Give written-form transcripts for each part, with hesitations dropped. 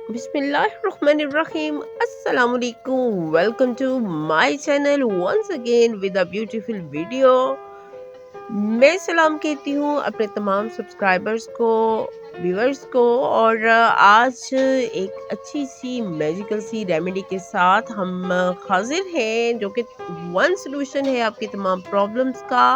Bismillahirrahmanirrahim. Assalamualaikum. Welcome to my channel once again with a beautiful video. मैं सलाम कहती हूँ अपने तमाम सब्सक्राइबर्स को, व्यूअर्स को, और आज एक अच्छी सी मैजिकल सी रेमेडी के साथ हम हाजिर हैं, जो कि वन सॉल्यूशन है आपकी तमाम प्रॉब्लम्स का।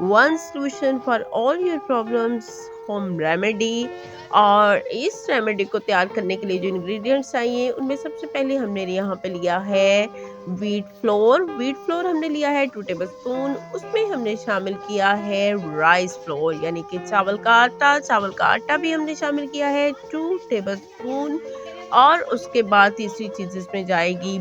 One solution for all your problems, home remedy. और इस रेमेडी को तैयार करने के लिए जो इंग्रेडिएंट्स चाहिए उनमें सबसे पहले हमने यहाँ पे लिया है वीट फ्लोर हमने लिया है 2 टेबल स्पून। उसमें हमने शामिल किया है राइस फ्लोर यानी कि चावल का आटा भी हमने शामिल किया है 2 टेबल स्पून। और उसके बाद तीसरी चीज इसमें जाएगी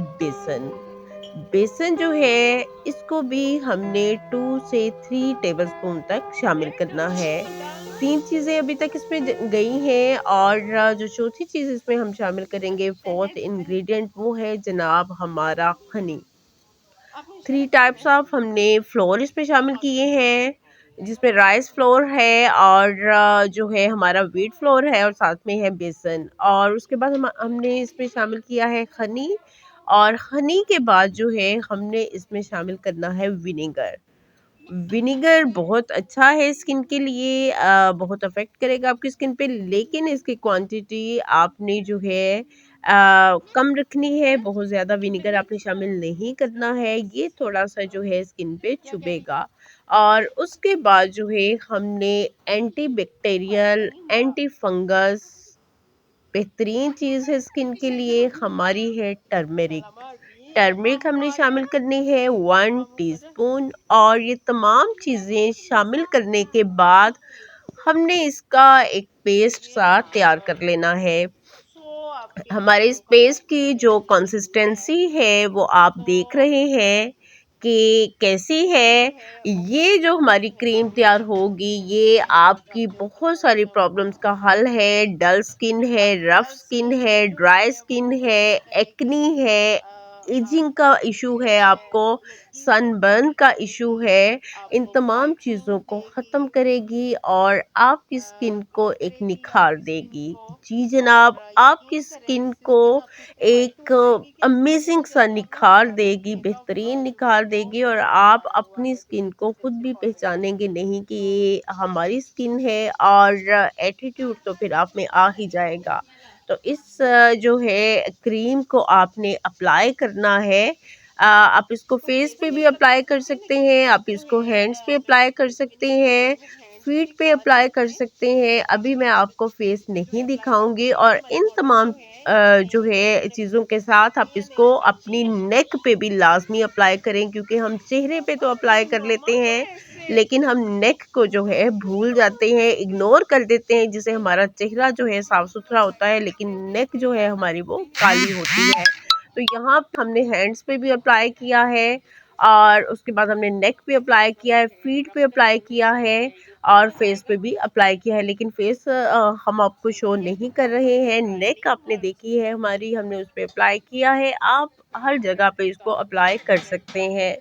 बेसन जो है इसको भी हमने 2 से 3 टेबल स्पून तक शामिल करना है। 3 चीज़ें अभी तक इसमें गई हैं, और जो चौथी चीज़ इसमें हम शामिल करेंगे, फोर्थ इंग्रेडिएंट, वो है जनाब हमारा हनी। 3 टाइप्स ऑफ हमने फ्लोर इसमें शामिल किए हैं, जिसमें राइस फ्लोर है और जो है हमारा व्हीट फ्लोर है, और साथ में है बेसन। और उसके बाद हमने इसमें शामिल किया है हनी, और हनी के बाद जो है हमने इसमें शामिल करना है विनेगर बहुत अच्छा है स्किन के लिए, बहुत अफेक्ट करेगा आपकी स्किन पे, लेकिन इसकी क्वांटिटी आपने जो है कम रखनी है। बहुत ज़्यादा विनेगर आपने शामिल नहीं करना है, ये थोड़ा सा जो है स्किन पे चुभेगा। और उसके बाद जो है हमने एंटी बैक्टीरियल, एंटी फंगस, बेहतरीन चीज़ है स्किन के लिए हमारी है टर्मरिक हमने शामिल करनी है 1 टीस्पून। और ये तमाम चीज़ें शामिल करने के बाद हमने इसका एक पेस्ट सा तैयार कर लेना है। हमारे इस पेस्ट की जो कंसिस्टेंसी है वो आप देख रहे हैं कि कैसी है। ये जो हमारी क्रीम तैयार होगी ये आपकी बहुत सारी प्रॉब्लम्स का हल है। डल स्किन है, रफ स्किन है, ड्राई स्किन है, एक्नी है, एजिंग का इशू है, आपको सनबर्न का इशू है, इन तमाम चीज़ों को ख़त्म करेगी और आपकी स्किन को एक निखार देगी। जी जनाब, आपकी स्किन को एक अमेजिंग सा निखार देगी, बेहतरीन निखार देगी, और आप अपनी स्किन को खुद भी पहचानेंगे नहीं कि ये हमारी स्किन है, और एटीट्यूड तो फिर आप में आ ही जाएगा। तो इस जो है क्रीम को आपने अप्लाई करना है। आप इसको फेस पे भी अप्लाई कर सकते हैं, आप इसको हैंड्स पे अप्लाई कर सकते हैं, फीट पे अप्लाई कर सकते हैं। अभी मैं आपको फेस नहीं दिखाऊंगी। और इन तमाम जो है चीज़ों के साथ आप इसको अपनी नेक पे भी लाजमी अप्लाई करें, क्योंकि हम चेहरे पे तो अप्लाई कर लेते हैं लेकिन हम नेक को जो है भूल जाते हैं, इग्नोर कर देते हैं, जिससे हमारा चेहरा जो है साफ सुथरा होता है लेकिन नेक जो है हमारी वो काली होती है। तो यहाँ हमने हैंड्स पे भी अप्लाई किया है, और उसके बाद हमने नेक पे अप्लाई किया है, फीट पे अप्लाई किया है, और फेस पे भी अप्लाई किया है। लेकिन फेस हम आपको शो नहीं कर रहे हैं। नेक आपने देखी है हमारी, हमने उस पर अप्लाई किया है। आप हर जगह पे इसको अप्लाई कर सकते हैं।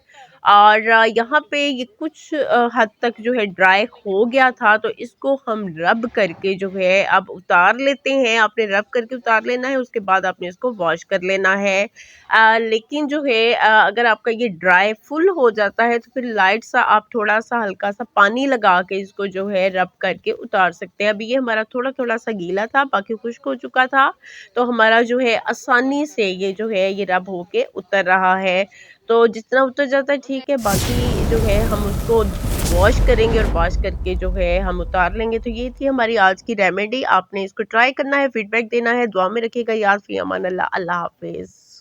और यहाँ पे ये कुछ हद तक जो है ड्राई हो गया था, तो इसको हम रब करके जो है अब उतार लेते हैं। आपने रब करके उतार लेना है, उसके बाद आपने इसको वॉश कर लेना है। लेकिन जो है अगर आपका ये ड्राई फुल हो जाता है तो फिर लाइट सा आप थोड़ा सा हल्का सा पानी लगा के इसको जो है रब करके उतार सकते हैं। अभी ये हमारा थोड़ा थोड़ा सा गीला था, बाकी खुश्क हो चुका था, तो हमारा जो है आसानी से ये जो है ये रब होके उतर रहा है। तो जितना उतर जाता है ठीक है, बाकी जो है हम उसको वॉश करेंगे, और वॉश करके जो है हम उतार लेंगे। तो ये थी हमारी आज की रेमेडी। आपने इसको ट्राई करना है, फीडबैक देना है, दुआ में रखिएगा। याद फी अमान अल्लाह। अल्लाह हाफिज़।